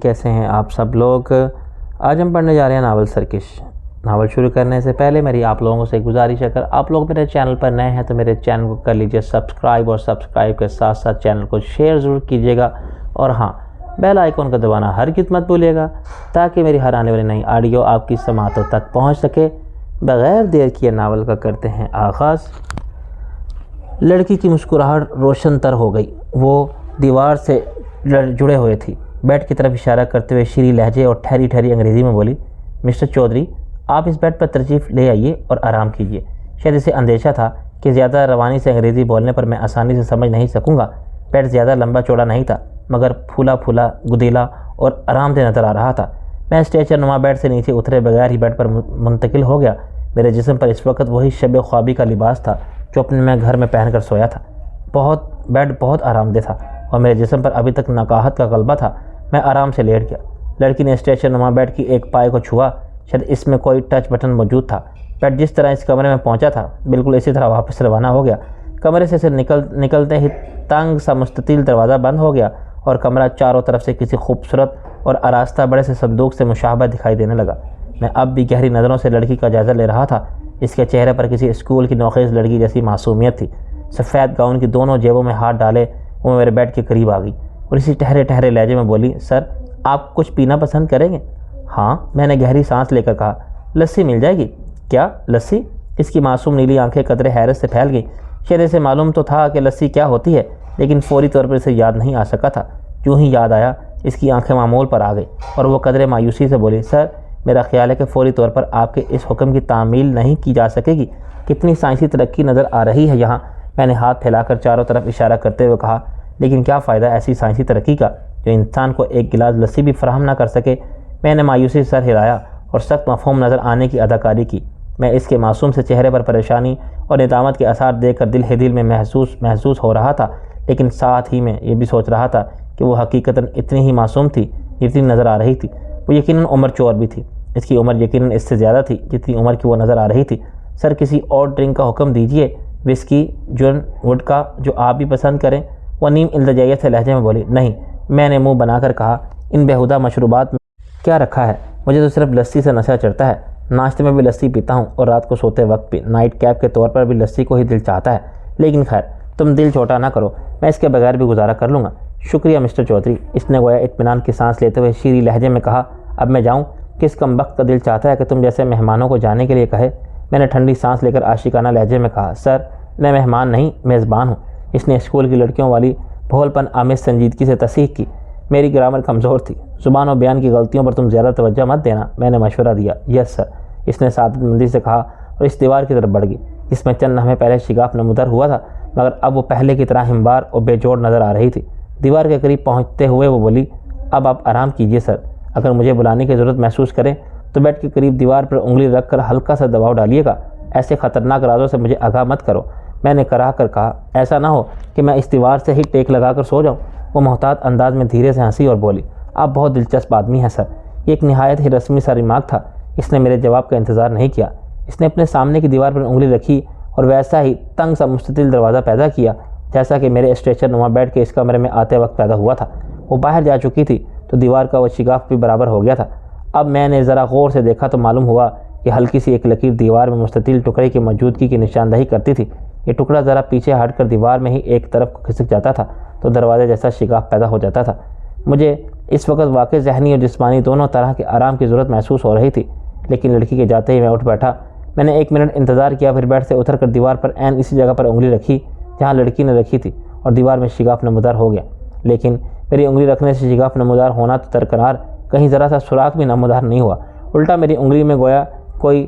کیسے ہیں آپ سب لوگ؟ آج ہم پڑھنے جا رہے ہیں ناول سرکش۔ ناول شروع کرنے سے پہلے میری آپ لوگوں سے گزارش ہے، اگر آپ لوگ میرے چینل پر نئے ہیں تو میرے چینل کو کر لیجئے سبسکرائب، اور سبسکرائب کے ساتھ ساتھ چینل کو شیئر ضرور کیجیے گا، اور ہاں بیل آئیکن کا دبانا ہرگز مت بھولیے گا تاکہ میری ہر آنے والی نئی آڈیو آپ کی سماعتوں تک پہنچ سکے۔ بغیر دیر کیے ناول کا کرتے ہیں آغاز۔ لڑکی کی مسکراہٹ روشن تر ہو گئی، وہ دیوار سے جڑے ہوئے تھی۔ بیڈ کی طرف اشارہ کرتے ہوئے شیریں لہجے اور ٹھہری ٹھہری انگریزی میں بولی، مسٹر چودھری آپ اس بیڈ پر تشریف لے آئیے اور آرام کیجیے۔ شاید اسے اندیشہ تھا کہ زیادہ روانی سے انگریزی بولنے پر میں آسانی سے سمجھ نہیں سکوں گا۔ بیڈ زیادہ لمبا چوڑا نہیں تھا، مگر پھولا پھولا، گدیلا اور آرام دہ نظر آ رہا تھا۔ میں اسٹریچر نما بیڈ سے نیچے اترے بغیر ہی بیڈ پر منتقل ہو گیا۔ میرے جسم پر اس وقت وہی شب خوابی کا لباس تھا جو اپنے میں گھر میں پہن کر سویا تھا۔ بیڈ بہت آرام دہ تھا اور میرے جسم پر ابھی تک نقاہت کا غلبہ تھا۔ میں آرام سے لیٹ گیا۔ لڑکی نے اسٹریچر نما بیڈ کی ایک پائے کو چھوا، شاید اس میں کوئی ٹچ بٹن موجود تھا۔ بیڈ جس طرح اس کمرے میں پہنچا تھا بالکل اسی طرح واپس روانہ ہو گیا۔ کمرے سے نکلتے ہی تنگ سا مستطیل دروازہ بند ہو گیا اور کمرہ چاروں طرف سے کسی خوبصورت اور آراستہ بڑے سے صندوق سے مشابہ دکھائی دینے لگا۔ میں اب بھی گہری نظروں سے لڑکی کا جائزہ لے رہا تھا۔ اس کے چہرے پر کسی اسکول کی نوخیز لڑکی جیسی معصومیت تھی۔ سفید گاؤن کی دونوں جیبوں میں ہاتھ ڈالے وہ میرے بیڈ کے قریب آ گئی اور اسی ٹھہرے لہجے میں بولی، سر آپ کچھ پینا پسند کریں گے؟ ہاں، میں نے گہری سانس لے کر کہا۔ لسی مل جائے گی؟ کیا لسی؟ اس کی معصوم نیلی آنکھیں قدرے حیرت سے پھیل گئیں۔ شاید اسے معلوم تو تھا کہ لسی کیا ہوتی ہے، لیکن فوری طور پر اسے یاد نہیں آ سکا تھا۔ جو ہی یاد آیا اس کی آنکھیں معمول پر آ گئی اور وہ قدرے مایوسی سے بولی، سر میرا خیال ہے کہ فوری طور پر آپ کے اس حکم کی تعمیل نہیں کی جا سکے گی۔ کتنی سائنسی ترقی نظر آ رہی ہے یہاں۔ میں نے ہاتھ پھیلا کر چاروں طرف اشارہ کرتے ہوئے کہا، لیکن کیا فائدہ ایسی سائنسی ترقی کا جو انسان کو ایک گلاس لسی بھی فراہم نہ کر سکے؟ میں نے مایوسی سے سر ہلایا اور سخت مفہوم نظر آنے کی اداکاری کی۔ میں اس کے معصوم سے چہرے پر پریشانی اور ندامت کے آثار دیکھ کر دل ہی دل میں محسوس ہو رہا تھا، لیکن ساتھ ہی میں یہ بھی سوچ رہا تھا کہ وہ حقیقتاً اتنی ہی معصوم تھی جتنی نظر آ رہی تھی۔ وہ یقیناً عمر چور بھی تھی۔ اس کی عمر یقیناً اس سے زیادہ تھی جتنی عمر کی وہ نظر آ رہی تھی۔ سر کسی اور ڈرنک کا حکم دیجیے، وسکی، جن، وڈکا، جو آپ بھی پسند کریں۔ وہ نیم التجائیت سے لہجے میں بولی۔ نہیں، میں نے منہ بنا کر کہا، ان بیہودہ مشروبات میں کیا رکھا ہے؟ مجھے تو صرف لسی سے نشہ چڑھتا ہے۔ ناشتے میں بھی لسی پیتا ہوں اور رات کو سوتے وقت بھی۔ نائٹ کیپ کے طور پر بھی لسی کو ہی دل چاہتا ہے، لیکن خیر تم دل چھوٹا نہ کرو، میں اس کے بغیر بھی گزارا کر لوں گا۔ شکریہ مسٹر چودھری، اس نے گویا اطمینان کی سانس لیتے ہوئے شیریں لہجے میں کہا۔ اب میں جاؤں؟ کس کمبخت کا دل چاہتا ہے کہ تم جیسے مہمانوں کو جانے کے لیے کہے؟ میں نے ٹھنڈی سانس لے کر عاشقانہ لہجے میں کہا، سر میں مہمان نہیں میزبان ہوں۔ اس نے اسکول کی لڑکیوں والی بھول پن آمیز سنجیدگی سے تصحیح کی۔ میری گرامر کمزور تھی، زبان و بیان کی غلطیوں پر تم زیادہ توجہ مت دینا، میں نے مشورہ دیا۔ یس سر، اس نے سعادت مندی سے کہا اور اس دیوار کی طرف بڑھ گئی جس میں چند لمحے پہلے شگاف نمودار ہوا تھا، مگر اب وہ پہلے کی طرح ہموار اور بے جوڑ نظر آ رہی تھی۔ دیوار کے قریب پہنچتے ہوئے وہ بولی، اب آپ آرام کیجیے سر، اگر مجھے بلانے کی ضرورت محسوس کریں تو بیڈ کے قریب دیوار پر انگلی رکھ کر ہلکا سا دباؤ ڈالیے گا۔ ایسے خطرناک رازوں سے مجھے آگاہ مت کرو، میں نے کراہ کر کہا۔ ایسا نہ ہو کہ میں اس دیوار سے ہی ٹیک لگا کر سو جاؤں۔ وہ محتاط انداز میں دھیرے سے ہنسی اور بولی، آپ بہت دلچسپ آدمی ہیں سر۔ یہ ایک نہایت ہی رسمی سا ریمارک تھا۔ اس نے میرے جواب کا انتظار نہیں کیا۔ اس نے اپنے سامنے کی دیوار پر انگلی رکھی اور ویسا ہی تنگ سا مستطیل دروازہ پیدا کیا جیسا کہ میرے اسٹریچر نما بیڈ کے اس کمرے میں آتے وقت پیدا ہوا تھا۔ وہ باہر جا چکی تھی تو دیوار کا وہ شگاف بھی برابر ہو گیا تھا۔ اب میں نے ذرا غور سے دیکھا تو معلوم ہوا کہ ہلکی سی ایک لکیر دیوار میں مستطیل ٹکڑے کی موجودگی کی نشاندہی کرتی تھی۔ یہ ٹکڑا ذرا پیچھے ہٹ کر دیوار میں ہی ایک طرف کو کھسک جاتا تھا تو دروازے جیسا شگاف پیدا ہو جاتا تھا۔ مجھے اس وقت واقع ذہنی اور جسمانی دونوں طرح کے آرام کی ضرورت محسوس ہو رہی تھی، لیکن لڑکی کے جاتے ہی میں اٹھ بیٹھا۔ میں نے 1 منٹ انتظار کیا، پھر بیڈ سے اتر کر دیوار پر عین اسی جگہ پر انگلی رکھی جہاں لڑکی نے رکھی تھی اور دیوار میں شگاف نمودار ہو گیا۔ لیکن میری انگلی رکھنے سے شگاف نمودار ہونا تو درکنار، کہیں ذرا سا سوراخ بھی نمودار نہیں ہوا، الٹا میری انگلی میں گویا کوئی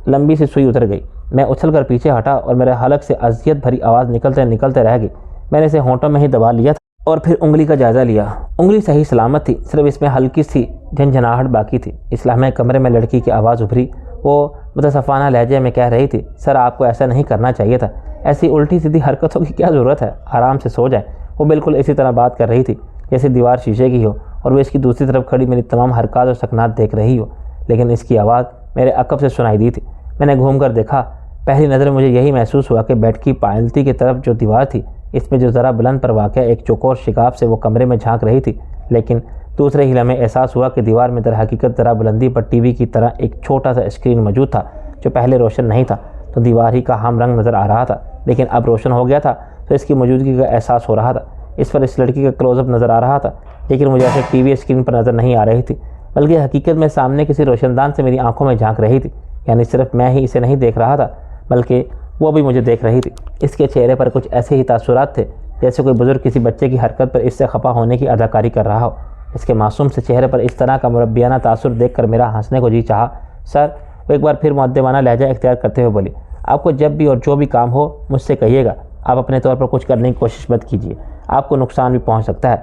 لمبی سی سوئی اتر گئی۔ میں اچھل کر پیچھے ہٹا اور میرے حلق سے اذیت بھری آواز نکلتے رہ گئی۔ میں نے اسے ہونٹوں میں ہی دبا لیا تھا اور پھر انگلی کا جائزہ لیا۔ انگلی صحیح سلامت تھی، صرف اس میں ہلکی سی جھنجھناہٹ باقی تھی۔ اس لمحے کمرے میں لڑکی کی آواز ابھری۔ وہ متصفانہ لہجے میں کہہ رہی تھی، سر آپ کو ایسا نہیں کرنا چاہیے تھا، ایسی الٹی سیدھی حرکتوں کی کیا ضرورت ہے، آرام سے سو جائیں۔ وہ بالکل اسی طرح بات کر رہی تھی جیسے دیوار شیشے کی ہو اور وہ اس کی دوسری طرف کھڑی میری تمام حرکات اور سکنات دیکھ رہی ہو، لیکن اس کی آواز میرے عقب سے سنائی دی تھی۔ میں نے گھوم کر دیکھا۔ پہلی نظر مجھے یہی محسوس ہوا کہ بیڈ کی پائلتی کی طرف جو دیوار تھی اس میں جو ذرا بلند پر واقع ایک چوکور شگاف سے وہ کمرے میں جھانک رہی تھی، لیکن دوسرے ہی لمحے احساس ہوا کہ دیوار میں در حقیقت ذرا بلندی پر ٹی وی کی طرح ایک چھوٹا سا اسکرین موجود تھا جو پہلے روشن نہیں تھا تو دیوار ہی کا ہم رنگ نظر آ رہا تھا، لیکن اب روشن ہو گیا تھا تو اس کی موجودگی کا احساس ہو رہا تھا۔ اس پر اس لڑکی کا کلوز اپ نظر آ رہا تھا، لیکن مجھے ایسے ٹی وی اسکرین پر نظر نہیں آ رہی تھی، بلکہ حقیقت میں سامنے کسی روشن دان سے میری آنکھوں میں جھانک رہی تھی۔ یعنی صرف میں ہی اسے نہیں دیکھ رہا تھا بلکہ وہ بھی مجھے دیکھ رہی تھی۔ اس کے چہرے پر کچھ ایسے ہی تاثرات تھے جیسے کوئی بزرگ کسی بچے کی حرکت پر اس سے خفا ہونے کی اداکاری کر رہا ہو۔ اس کے معصوم سے چہرے پر اس طرح کا مربیانہ تاثر دیکھ کر میرا ہنسنے کو جی چاہا۔ سر، وہ ایک بار پھر مؤدبانہ لہجہ اختیار کرتے ہوئے بولی، آپ کو جب بھی اور جو بھی کام ہو مجھ سے کہیے گا، آپ اپنے طور پر کچھ کرنے کی کوشش مت کیجیے، آپ کو نقصان بھی پہنچ سکتا ہے۔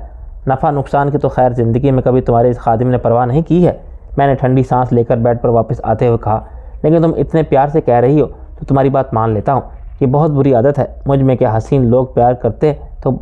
نفع نقصان کی تو خیر زندگی میں کبھی تمہارے اس خادم نے پرواہ نہیں کی ہے، میں نے ٹھنڈی سانس لے کر بیڈ پر واپس آتے ہوئے کہا، لیکن تم اتنے پیار سے کہہ رہی ہو تو تمہاری بات مان لیتا ہوں۔ یہ بہت بری عادت ہے مجھ میں کہ حسین لوگ پیار کرتے تو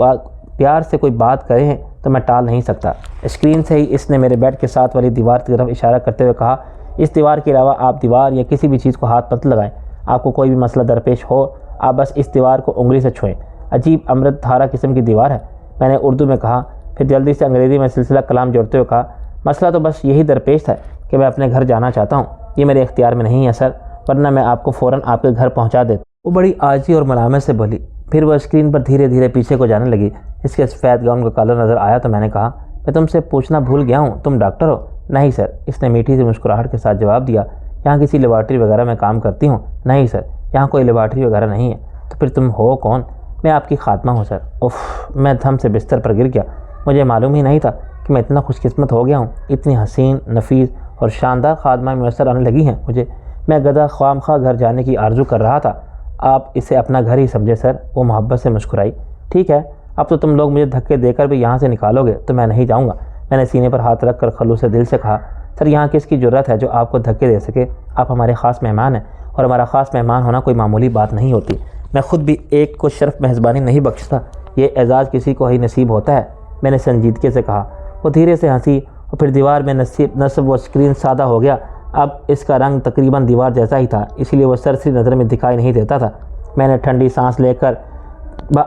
پیار سے کوئی بات کریں تو میں ٹال نہیں سکتا۔ اسکرین سے ہی اس نے میرے بیڈ کے ساتھ والی دیوار کی طرف اشارہ کرتے ہوئے کہا، اس دیوار کے علاوہ آپ دیوار یا کسی بھی چیز کو ہاتھ مت لگائیں، آپ کو کوئی بھی مسئلہ درپیش ہو آپ بس اس دیوار کو انگلی سے چھوئیں، عجیب امرت دھارا قسم کی دیوار ہے، میں نے اردو میں کہا، پھر جلدی سے انگریزی میں سلسلہ کلام جوڑتے ہوئے کہا، مسئلہ تو بس یہی درپیش ہے کہ میں اپنے گھر جانا چاہتا ہوں، یہ میرے اختیار میں نہیں ہے سر، ورنہ میں آپ کو فوراً آپ کے گھر پہنچا دیتا۔ وہ بڑی عاجزی اور ملامت سے بولی، پھر وہ اسکرین پر دھیرے دھیرے پیچھے کو جانے لگی۔ اس کے سفید گاؤن کا کالر نظر آیا تو میں نے کہا، میں تم سے پوچھنا بھول گیا ہوں، تم ڈاکٹر ہو؟ نہیں سر، اس نے میٹھی سی مسکراہٹ کے ساتھ جواب دیا، یہاں کسی لیبارٹری وغیرہ میں کام کرتی ہوں؟ نہیں سر، یہاں کوئی لیبارٹری وغیرہ نہیں ہے۔ تو پھر تم ہو کون؟ میں آپ کی خاتمہ ہوں سر۔ اف، میں دھم سے بستر پر گر گیا، مجھے معلوم ہی نہیں تھا کہ میں اتنا خوش قسمت ہو گیا ہوں، اتنی حسین، نفیس اور شاندار خادمہ میسر آنے لگی ہیں مجھے۔ میں گدھا خواہ مخواہ گھر جانے کی آرزو کر رہا تھا، آپ اسے اپنا گھر ہی سمجھے سر۔ وہ محبت سے مسکرائی، ٹھیک ہے، اب تو تم لوگ مجھے دھکے دے کر بھی یہاں سے نکالو گے تو میں نہیں جاؤں گا۔ میں نے سینے پر ہاتھ رکھ کر خلوص دل سے کہا، سر یہاں کس کی جرت ہے جو آپ کو دھکے دے سکے؟ آپ ہمارے خاص مہمان ہیں اور ہمارا خاص مہمان ہونا کوئی معمولی بات نہیں ہوتی۔ میں خود بھی ایک کو شرف میزبانی نہیں بخشتا، یہ اعزاز کسی کو ہی نصیب ہوتا ہے، میں نے سنجیدگی سے کہا۔ وہ دھیرے سے ہنسی اور پھر دیوار میں نصب وہ اسکرین سادہ ہو گیا، اب اس کا رنگ تقریباً دیوار جیسا ہی تھا، اس لیے وہ سرسری نظر میں دکھائی نہیں دیتا تھا۔ میں نے ٹھنڈی سانس لے کر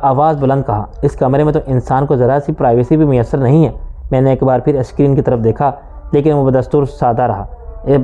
آواز بلند کہا، اس کمرے میں تو انسان کو ذرا سی پرائیویسی بھی میسر نہیں ہے۔ میں نے ایک بار پھر اسکرین کی طرف دیکھا، لیکن وہ بدستور سادہ رہا،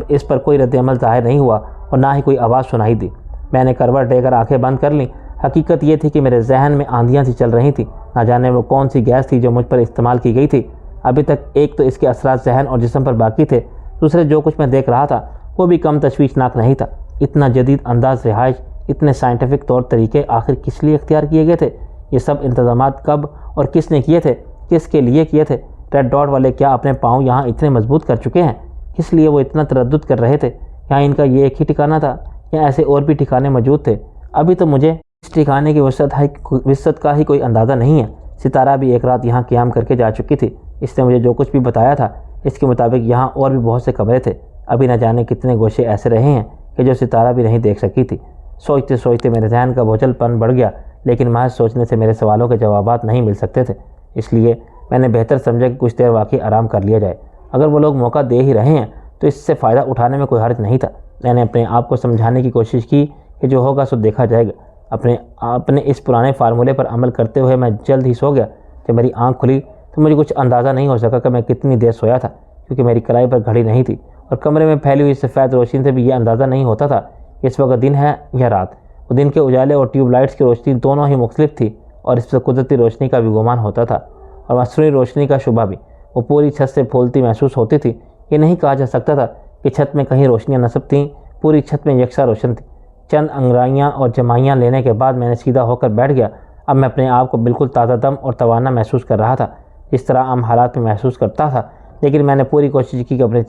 اس پر کوئی رد عمل ظاہر نہیں ہوا اور نہ ہی کوئی آواز سنائی دی۔ میں نے کروٹ دے کر آنکھیں بند کر لیں۔ حقیقت یہ تھی کہ میرے ذہن میں آندھیاں سی چل رہی تھیں، نہ جانے وہ کون سی گیس تھی جو مجھ پر استعمال کی گئی تھی۔ ابھی تک ایک تو اس کے اثرات ذہن اور جسم پر باقی تھے، دوسرے جو کچھ میں دیکھ رہا تھا وہ بھی کم تشویشناک نہیں تھا۔ اتنا جدید انداز رہائش، اتنے سائنٹیفک طور طریقے آخر کس لیے اختیار کیے گئے تھے؟ یہ سب انتظامات کب اور کس نے کیے تھے؟ کس کے لیے کیے تھے؟ ریڈ ڈاٹ والے کیا اپنے پاؤں یہاں اتنے مضبوط کر چکے ہیں؟ کس لیے وہ اتنا تردد کر رہے تھے؟ یہاں ان کا یہ ایک ہی ٹھکانہ تھا یا ایسے اور بھی ٹھکانے موجود تھے؟ ابھی تو مجھے اس ٹھکانے کی وسعت کا ہی کوئی اندازہ نہیں ہے۔ ستارہ بھی ایک رات یہاں قیام کر کے جا چکی تھی، اس نے مجھے جو کچھ بھی بتایا تھا اس کے مطابق یہاں اور بھی بہت سے کمرے تھے، ابھی نہ جانے کتنے گوشے ایسے رہے ہیں کہ جو ستارہ بھی نہیں دیکھ سکی تھی۔ سوچتے سوچتے میرے ذہن کا بوجھل پن بڑھ گیا، لیکن محض سوچنے سے میرے سوالوں کے جوابات نہیں مل سکتے تھے، اس لیے میں نے بہتر سمجھا کہ کچھ دیر واقعی آرام کر لیا جائے۔ اگر وہ لوگ موقع دے ہی رہے ہیں تو اس سے فائدہ اٹھانے میں کوئی حرج نہیں تھا۔ میں نے اپنے آپ کو سمجھانے کی کوشش کی کہ جو ہوگا سو دیکھا جائے گا۔ اپنے اس پرانے فارمولے پر عمل کرتے ہوئے میں جلد ہی سو گیا۔ جب میری آنکھ کھلی تو مجھے کچھ اندازہ نہیں ہو سکا کہ میں کتنی دیر سویا تھا، کیونکہ میری کلائی پر گھڑی نہیں تھی اور کمرے میں پھیلی ہوئی سفید روشنی سے بھی یہ اندازہ نہیں ہوتا تھا کہ اس وقت دن ہے یا رات۔ وہ دن کے اجالے اور ٹیوب لائٹس کی روشنی دونوں ہی مختلف تھی اور اس سے قدرتی روشنی کا بھی گمان ہوتا تھا اور مصنوعی روشنی کا شبہ بھی۔ وہ پوری چھت سے پھولتی محسوس ہوتی تھی، یہ نہیں کہا جا سکتا تھا کہ چھت میں کہیں روشنیاں نصب تھیں، پوری چھت میں یکساں روشن تھی۔ چند انگرائیاں اور جمائیاں لینے کے بعد میں نے سیدھا ہو کر بیٹھ گیا۔ اب میں اپنے آپ کو بالکل تازہ دم اور توانا محسوس کر رہا تھا، اس طرح عام حالات میں محسوس کرتا تھا، لیکن میں نے پوری کوشش کی کہ اپنے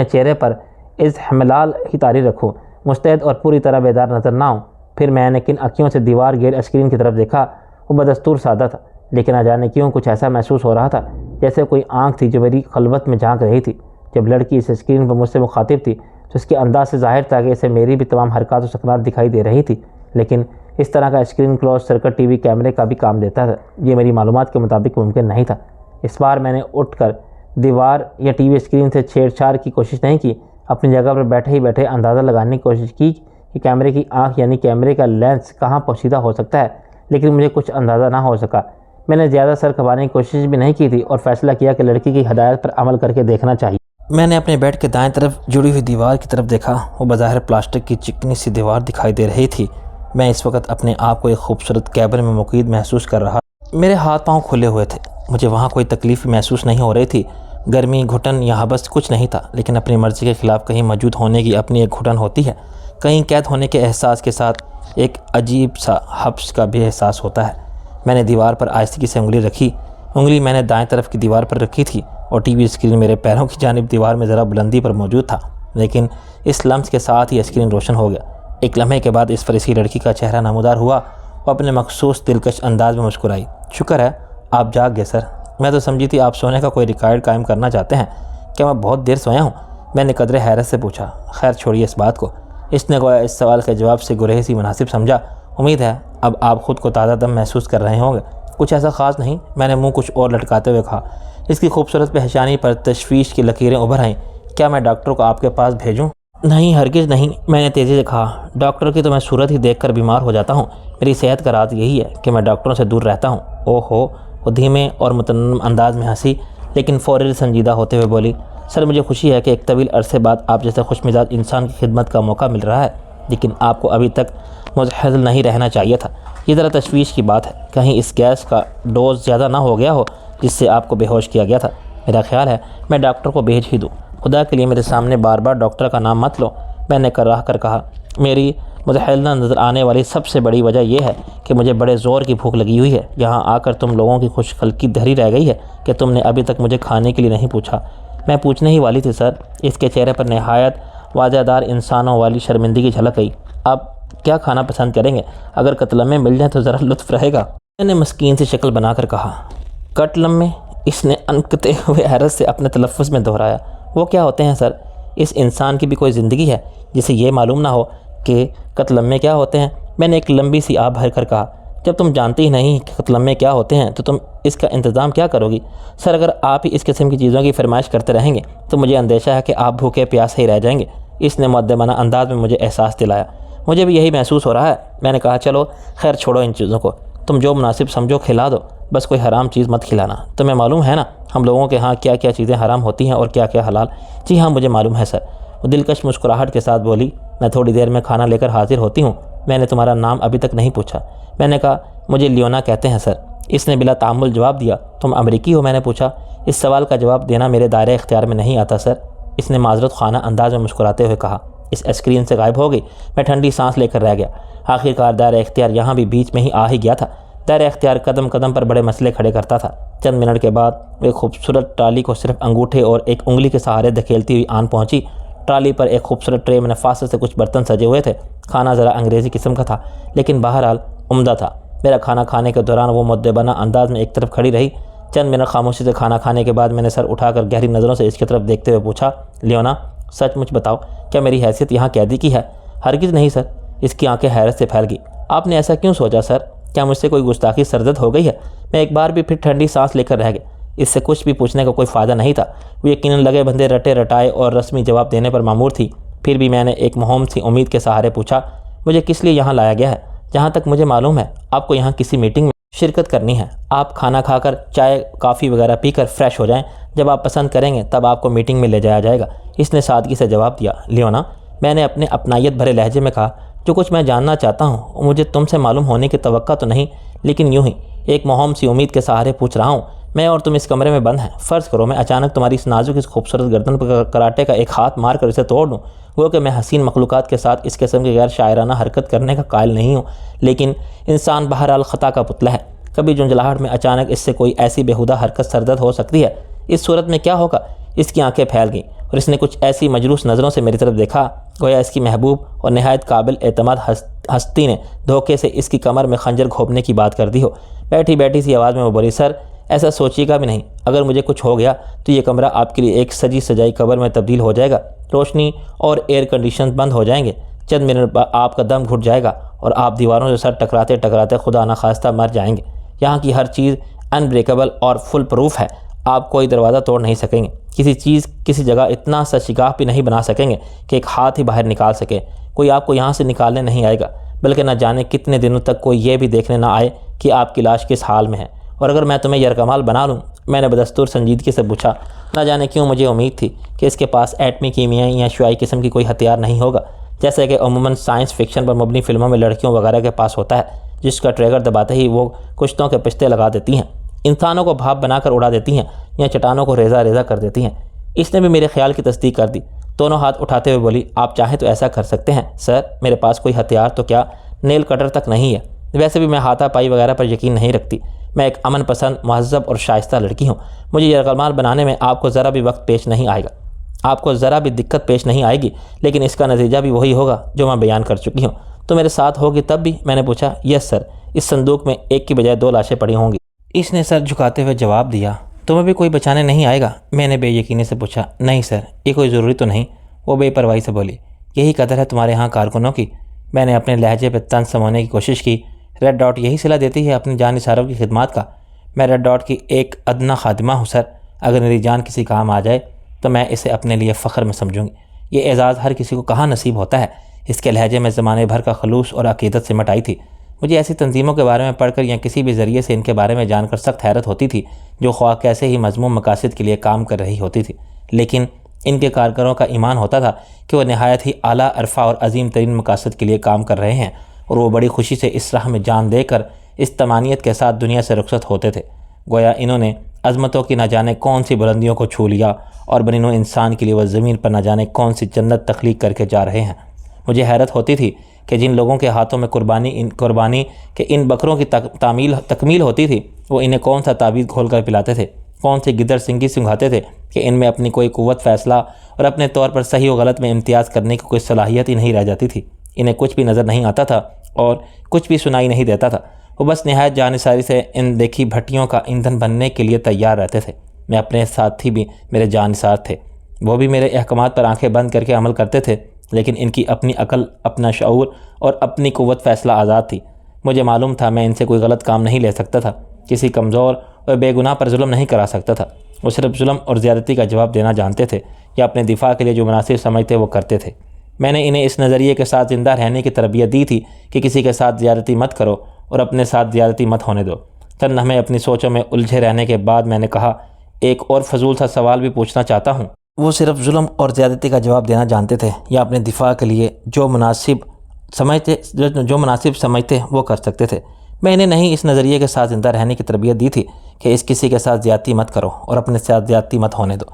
چہرے پر اضحملال کی طاری رکھوں، مستعد اور پوری طرح بیدار نظر نہ ہوں۔ پھر میں نے کن اکھیوں سے دیوار گیر اسکرین کی طرف دیکھا، وہ بدستور سادہ تھا، لیکن نہ جانے کیوں کچھ ایسا محسوس ہو رہا تھا جیسے کوئی آنکھ تھی جو میری خلوت میں جھانک رہی تھی۔ جب لڑکی اس اسکرین پر مجھ سے مخاطب تھی تو اس کے انداز سے ظاہر تھا کہ اسے میری بھی تمام حرکات و سکنات دکھائی دے رہی تھی، لیکن اس طرح کا screen close circuit T V کیمرے کا بھی کام دیتا تھا، یہ میری معلومات کے مطابق ممکن نہیں تھا۔ اس بار میں نے اٹھ کر دیوار یا ٹی وی اسکرین سے چھیڑ چھاڑ کی کوشش نہیں کی، اپنی جگہ پر بیٹھے ہی بیٹھے اندازہ لگانے کی کوشش کی کہ کیمرے کی آنکھ یعنی کیمرے کا لینس کہاں پوشیدہ ہو سکتا ہے، لیکن مجھے کچھ اندازہ نہ ہو سکا۔ میں نے زیادہ سر کھپانے کی کوشش بھی نہیں کی تھی اور فیصلہ کیا کہ لڑکی کی ہدایت پر عمل کر کے دیکھنا چاہیے۔ میں نے اپنے بیڈ کے دائیں طرف جڑی ہوئی دیوار کی طرف دیکھا۔ وہ بظاہر پلاسٹک کی چکنی سی دیوار دکھائی دے رہی تھی۔ میں اس وقت اپنے آپ کو ایک خوبصورت کیبن میں مقید محسوس کر رہا۔ میرے ہاتھ پاؤں کھلے ہوئے تھے۔ مجھے وہاں کوئی تکلیف محسوس نہیں ہو رہی تھی۔ گرمی، گھٹن یا حبس کچھ نہیں تھا، لیکن اپنی مرضی کے خلاف کہیں موجود ہونے کی اپنی ایک گھٹن ہوتی ہے۔ کہیں قید ہونے کے احساس کے ساتھ ایک عجیب سا حبس کا بھی احساس ہوتا ہے۔ میں نے دیوار پر آہستگی سے انگلی رکھی۔ انگلی میں نے دائیں طرف کی دیوار پر رکھی تھی اور ٹی وی اسکرین میرے پیروں کی جانب دیوار میں ذرا بلندی پر موجود تھا، لیکن اس لمس کے ساتھ ہی اسکرین روشن ہو گیا۔ ایک لمحے کے بعد اس پر اسی لڑکی کا چہرہ نمودار ہوا۔ وہ اپنے مخصوص دلکش انداز میں مسکرائی۔ شکر ہے آپ جاگ گئے سر، میں تو سمجھی تھی آپ سونے کا کوئی ریکارڈ قائم کرنا چاہتے ہیں۔ کیا میں بہت دیر سویا ہوں؟ میں نے قدرے حیرت سے پوچھا۔ خیر چھوڑیے اس بات کو۔ اس نے گویا اس سوال کے جواب سے گریز ہی مناسب سمجھا۔ امید ہے اب آپ خود کو تازہ دم محسوس کر رہے ہوں گے۔ کچھ ایسا خاص نہیں، میں نے منہ کچھ اور لٹکاتے ہوئے کہا۔ اس کی خوبصورت پیشانی پر تشویش کی لکیریں ابھر آئیں۔ کیا میں ڈاکٹر کو آپ کے پاس بھیجوں؟ نہیں ہرگز نہیں، میں نے تیزی سے کہا۔ ڈاکٹر کی تو میں صورت ہی دیکھ کر بیمار ہو جاتا ہوں۔ میری صحت کا راز یہی ہے کہ میں ڈاکٹروں سے دور رہتا ہوں۔ اوہو، وہ دھیمے اور متنم انداز میں ہنسی، لیکن فوری سنجیدہ ہوتے ہوئے بولی، سر مجھے خوشی ہے کہ ایک طویل عرصے بعد آپ جیسے خوش مزاج انسان کی خدمت کا موقع مل رہا ہے، لیکن آپ کو ابھی تک مزحزل نہیں رہنا چاہیے تھا۔ یہ ذرا تشویش کی بات ہے، کہیں اس گیس کا ڈوز زیادہ نہ ہو گیا ہو جس سے آپ کو بے ہوش کیا گیا تھا۔ میرا خیال ہے میں ڈاکٹر کو بھیج ہی دوں۔ خدا کے لیے میرے سامنے بار بار ڈاکٹر کا نام مت لو، میں نے کراہ کر کہا۔ میری مزحلہ نظر آنے والی سب سے بڑی وجہ یہ ہے کہ مجھے بڑے زور کی بھوک لگی ہوئی ہے۔ یہاں آ کر تم لوگوں کی خوش خلقی دھری رہ گئی ہے کہ تم نے ابھی تک مجھے کھانے کے لیے نہیں پوچھا۔ میں پوچھنے ہی والی تھی سر۔ اس کے چہرے پر نہایت واضح دار انسانوں والی شرمندگی جھلک گئی۔ آپ کیا کھانا پسند کریں گے؟ اگر قتلمے مل جائیں تو ذرا لطف رہے گا، میں نے مسکین سی شکل بنا کر کہا۔ قتلمے؟ اس نے انکتے ہوئے حیرت سے اپنے تلفظ میں دہرایا۔ وہ کیا ہوتے ہیں سر؟ اس انسان کی بھی کوئی زندگی ہے جسے یہ معلوم نہ ہو کہ قتلمے کیا ہوتے ہیں؟ میں نے ایک لمبی سی آہ بھر کر کہا۔ جب تم جانتی ہی نہیں کہ قتلمے کیا ہوتے ہیں تو تم اس کا انتظام کیا کرو گی؟ سر اگر آپ ہی اس قسم کی چیزوں کی فرمائش کرتے رہیں گے تو مجھے اندیشہ ہے کہ آپ بھوکے پیاسے ہی رہ جائیں گے۔ اس نے مؤدبانہ انداز میں مجھے احساس دلایا۔ مجھے بھی یہی محسوس ہو رہا ہے، میں نے کہا۔ چلو خیر چھوڑو ان چیزوں کو، تم جو مناسب سمجھو کھلا دو، بس کوئی حرام چیز مت کھلانا۔ تمہیں معلوم ہے نا ہم لوگوں کے ہاں کیا کیا چیزیں حرام ہوتی ہیں اور کیا کیا حلال؟ جی ہاں مجھے معلوم ہے سر، وہ دلکش مسکراہٹ کے ساتھ بولی۔ میں تھوڑی دیر میں کھانا لے کر حاضر ہوتی ہوں۔ میں نے تمہارا نام ابھی تک نہیں پوچھا۔ میں نے کہا مجھے لیونا کہتے ہیں سر۔ اس نے بلا تعامل جواب دیا۔ تم امریکی ہو؟ میں نے پوچھا۔ اس سوال کا جواب دینا میرے دائرۂ اختیار میں نہیں آتا سر، اس نے معذرت خانہ انداز میں مسکراتے ہوئے کہا۔ اس اسکرین سے غائب ہو گئی۔ میں ٹھنڈی سانس لے کر رہ گیا۔ آخرکار دائرۂ اختیار یہاں بھی بیچ میں ہی آ ہی گیا تھا۔ دائرۂ اختیار قدم قدم پر بڑے مسئلے کھڑے کرتا تھا۔ چند منٹ کے بعد وہ ایک خوبصورت ٹرالی کو صرف انگوٹھے اور ایک انگلی کے سہارے دھکیلتی ہوئی آن پہنچی۔ ٹرالی پر ایک خوبصورت ٹرے میں نفاست سے کچھ برتن سجے ہوئے تھے۔ کھانا ذرا انگریزی قسم کا تھا، لیکن بہرحال عمدہ تھا۔ میرا کھانا کھانے کے دوران وہ مؤدبانہ انداز میں ایک طرف کھڑی رہی۔ چند منٹ خاموشی سے کھانا کھانے کے بعد میں نے سر اٹھا کر گہری نظروں سے اس کی طرف دیکھتے ہوئے پوچھا، لیونا سچ مجھ بتاؤ، کیا میری حیثیت یہاں قیدی کی ہے؟ ہرگز نہیں سر، اس کی آنکھیں حیرت سے پھیل گئی۔ آپ نے ایسا کیوں سوچا سر؟ کیا مجھ سے کوئی گستاخی سرزد ہو گئی ہے؟ میں ایک بار بھی پھر ٹھنڈی سانس لے کر رہ گیا۔ اس سے کچھ بھی پوچھنے کا کوئی فائدہ نہیں تھا۔ وہ یقیناً لگے بندے رٹے رٹائے اور رسمی جواب دینے پر معمور تھی۔ پھر بھی میں نے ایک مہم سی امید کے سہارے پوچھا، مجھے کس لیے یہاں لایا گیا ہے؟ جہاں تک مجھے معلوم ہے آپ کو یہاں کسی میٹنگ میں شرکت کرنی ہے۔ آپ کھانا کھا کر چائے کافی وغیرہ پی کر فریش ہو جائیں، جب آپ پسند کریں گے تب آپ کو میٹنگ میں لے جایا جائے گا، اس نے سادگی سے جواب دیا۔ لیونا، میں نے اپنے اپنائیت بھرے لہجے میں کہا، جو کچھ میں جاننا چاہتا ہوں مجھے تم سے معلوم ہونے کی توقع تو نہیں، لیکن یوں ہی ایک مہم سی امید کے سہارے پوچھ رہا ہوں۔ میں اور تم اس کمرے میں بند ہیں۔ فرض کرو میں اچانک تمہاری اس نازک اس خوبصورت گردن پر کراٹے کا ایک ہاتھ مار کر اسے توڑ دوں۔ وہ کہ میں حسین مخلوقات کے ساتھ اس قسم کی غیر شاعرانہ حرکت کرنے کا قائل نہیں ہوں، لیکن انسان بہرحال خطا کا پتلا ہے۔ کبھی جھنجھلاہٹ میں اچانک اس سے کوئی ایسی بیہودہ حرکت سرزد ہو سکتی ہے۔ اس صورت میں کیا ہوگا؟ اس کی آنکھیں پھیل گئیں اور اس نے کچھ ایسی مجروح نظروں سے میری طرف دیکھا گویا اس کی محبوب اور نہایت قابل اعتماد ہستی نے دھوکے سے اس کی کمر میں خنجر گھونپنے کی بات کر دی ہو۔ بیٹھی بیٹھی سی آواز میں وہ بولی، سر ایسا سوچیے گا بھی نہیں، اگر مجھے کچھ ہو گیا تو یہ کمرہ آپ کے لیے ایک سجی سجائی قبر میں تبدیل ہو جائے گا۔ روشنی اور ایئر کنڈیشن بند ہو جائیں گے، چند منٹ بعد آپ کا دم گھٹ جائے گا اور آپ دیواروں سے سر ٹکراتے ٹکراتے خدا نخواستہ مر جائیں گے۔ یہاں کی ہر چیز انبریکیبل اور فل پروف ہے، آپ کوئی دروازہ توڑ نہیں سکیں گے، کسی چیز کسی جگہ اتنا سا شگاف بھی نہیں بنا سکیں گے کہ ایک ہاتھ ہی باہر نکال سکے۔ کوئی آپ کو یہاں سے نکالنے نہیں آئے گا، بلکہ نہ جانے کتنے دنوں تک کوئی یہ بھی دیکھنے نہ آئے کہ آپ کی لاش کس حال میں ہے اور اگر میں تمہیں یرغمال بنا لوں؟ میں نے بدستور سنجیدگی سے پوچھا۔ نہ جانے کیوں مجھے امید تھی کہ اس کے پاس ایٹمی کیمیائی یا شعاعی قسم کی کوئی ہتھیار نہیں ہوگا، جیسے کہ عموماً سائنس فکشن پر مبنی فلموں میں لڑکیوں وغیرہ کے پاس ہوتا ہے، جس کا ٹریگر دباتے ہی وہ کشتوں کے پشتے لگا دیتی ہیں، انسانوں کو بھاپ بنا کر اڑا دیتی ہیں یا چٹانوں کو ریزہ ریزہ کر دیتی ہیں۔ اس نے بھی میرے خیال کی تصدیق کر دی، دونوں ہاتھ اٹھاتے ہوئے بولی، آپ چاہیں تو ایسا کر سکتے ہیں سر، میرے پاس کوئی ہتھیار تو کیا نیل کٹر تک نہیں ہے، ویسے بھی میں ہاتھا پائی وغیرہ پر یقین نہیں رکھتی، میں ایک امن پسند، مہذب اور شائستہ لڑکی ہوں، مجھے یرغمال بنانے میں آپ کو ذرا بھی وقت پیش نہیں آئے گا، آپ کو ذرا بھی دقت پیش نہیں آئے گی، لیکن اس کا نتیجہ بھی وہی ہوگا جو میں بیان کر چکی ہوں۔ تو میرے ساتھ ہوگی تب بھی؟ میں نے پوچھا۔ یس سر، اس صندوق میں ایک کی بجائے 2 لاشیں پڑی ہوں گی۔ اس نے سر جھکاتے ہوئے جواب دیا۔ تمہیں بھی کوئی بچانے نہیں آئے گا؟ میں نے بے یقینی سے پوچھا۔ نہیں سر، یہ کوئی ضروری تو نہیں، وہ بے پرواہی سے بولی۔ یہی قدر ہے تمہارے ہاں کارکنوں کی؟ میں نے اپنے لہجے پہ طنز سمونے کی کوشش کی۔ ریڈ ڈاٹ یہی صلہ دیتی ہے اپنی جان نثاروں کی خدمات کا؟ میں ریڈ ڈاٹ کی ایک ادنیٰ خادمہ ہوں سر، اگر میری جان کسی کام آ جائے تو میں اسے اپنے لیے فخر میں سمجھوں گی۔ یہ اعزاز ہر کسی کو کہاں نصیب ہوتا ہے۔ اس کے لہجے میں زمانے بھر کا خلوص اور عقیدت سمٹ آئی تھی۔ مجھے ایسی تنظیموں کے بارے میں پڑھ کر یا کسی بھی ذریعے سے ان کے بارے میں جان کر سخت حیرت ہوتی تھی، جو خواہ کیسے ہی مذموم مقاصد کے لیے کام کر رہی ہوتی تھی، لیکن ان کے کارکنوں کا ایمان ہوتا تھا کہ وہ نہایت ہی اعلیٰ عرفہ اور عظیم ترین مقاصد کے لیے کام کر رہے ہیں، اور وہ بڑی خوشی سے اس راہ میں جان دے کر اس طمانیت کے ساتھ دنیا سے رخصت ہوتے تھے، گویا انہوں نے عظمتوں کی نہ جانے کون سی بلندیوں کو چھو لیا اور بنی نوع انسان کے لیے وہ زمین پر نہ جانے کون سی جنت تخلیق کر کے جا رہے ہیں۔ مجھے حیرت ہوتی تھی کہ جن لوگوں کے ہاتھوں میں قربانی کے ان بکروں کی تکمیل ہوتی تھی، وہ انہیں کون سا تعویذ کھول کر پلاتے تھے، کون سی گدڑ سنگی سنگھاتے تھے کہ ان میں اپنی کوئی قوت فیصلہ اور اپنے طور پر صحیح و غلط میں امتیاز کرنے کی کوئی صلاحیت ہی نہیں رہ جاتی تھی۔ انہیں کچھ بھی نظر نہیں آتا تھا اور کچھ بھی سنائی نہیں دیتا تھا، وہ بس نہایت جانثاری سے ان دیکھی بھٹیوں کا ایندھن بننے کے لیے تیار رہتے تھے۔ میں اپنے ساتھی بھی میرے جانثار تھے، وہ بھی میرے احکامات پر آنکھیں بند کر کے عمل کرتے تھے، لیکن ان کی اپنی عقل، اپنا شعور اور اپنی قوت فیصلہ آزاد تھی۔ مجھے معلوم تھا میں ان سے کوئی غلط کام نہیں لے سکتا تھا، کسی کمزور اور بے گناہ پر ظلم نہیں کرا سکتا تھا۔ وہ صرف ظلم اور زیادتی کا جواب دینا جانتے تھے، یا اپنے دفاع کے لیے جو مناسب سمجھتے وہ کرتے تھے۔ میں نے انہیں اس نظریے کے ساتھ زندہ رہنے کی تربیت دی تھی کہ کسی کے ساتھ زیادتی مت کرو اور اپنے ساتھ زیادتی مت ہونے دو۔ چند لمحے اپنی سوچوں میں الجھے رہنے کے بعد میں نے کہا، ایک اور فضول سا سوال بھی پوچھنا چاہتا ہوں۔ وہ صرف ظلم اور زیادتی کا جواب دینا جانتے تھے، یا اپنے دفاع کے لیے جو مناسب سمجھتے وہ کر سکتے تھے۔ میں انہیں نہیں اس نظریے کے ساتھ زندہ رہنے کی تربیت دی تھی کہ اس کسی کے ساتھ زیادتی مت کرو اور اپنے ساتھ زیادتی مت ہونے دو۔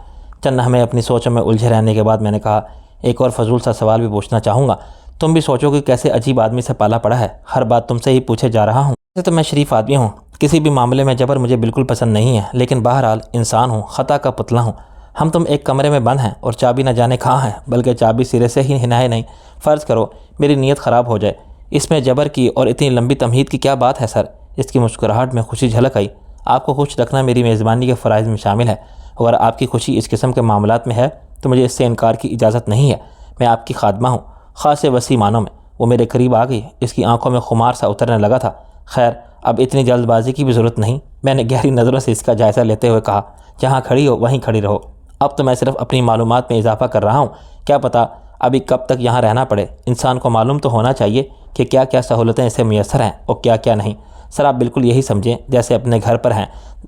چند لمحے اپنی سوچوں میں الجھے رہنے کے بعد میں نے کہا، ایک اور فضول سا سوال بھی پوچھنا چاہوں گا۔ تم بھی سوچو کہ کیسے عجیب آدمی سے پالا پڑا ہے، ہر بات تم سے ہی پوچھے جا رہا ہوں۔ ویسے تو میں شریف آدمی ہوں، کسی بھی معاملے میں جبر مجھے بالکل پسند نہیں ہے، لیکن بہرحال انسان ہوں، خطا کا پتلا ہوں۔ ہم تم ایک کمرے میں بند ہیں اور چابی نہ جانے کہاں ہے، بلکہ چابی سرے سے ہی ہے نہیں۔ فرض کرو میری نیت خراب ہو جائے، اس میں جبر کی اور اتنی لمبی تمہید کی کیا بات ہے سر؟ اس کی مسکراہٹ میں خوشی جھلک آئی۔ آپ کو خوش رکھنا میری میزبانی کے فرائض میں شامل ہے، اگر آپ کی خوشی اس قسم کے معاملات میں ہے تو مجھے اس سے انکار کی اجازت نہیں ہے۔ میں آپ کی خادمہ ہوں، خاص وسیع معنوں میں۔ وہ میرے قریب آ گئی، اس کی آنکھوں میں خمار سا اترنے لگا تھا۔ خیر، اب اتنی جلد بازی کی بھی ضرورت نہیں، میں نے گہری نظروں سے اس کا جائزہ لیتے ہوئے کہا۔ جہاں کھڑی ہو وہیں کھڑی رہو، اب تو میں صرف اپنی معلومات میں اضافہ کر رہا ہوں، کیا پتہ ابھی کب تک یہاں رہنا پڑے۔ انسان کو معلوم تو ہونا چاہیے کہ کیا کیا سہولتیں اسے میسر ہیں اور کیا کیا نہیں۔ سر آپ بالکل یہی سمجھیں جیسے اپنے گھر پر ہیں۔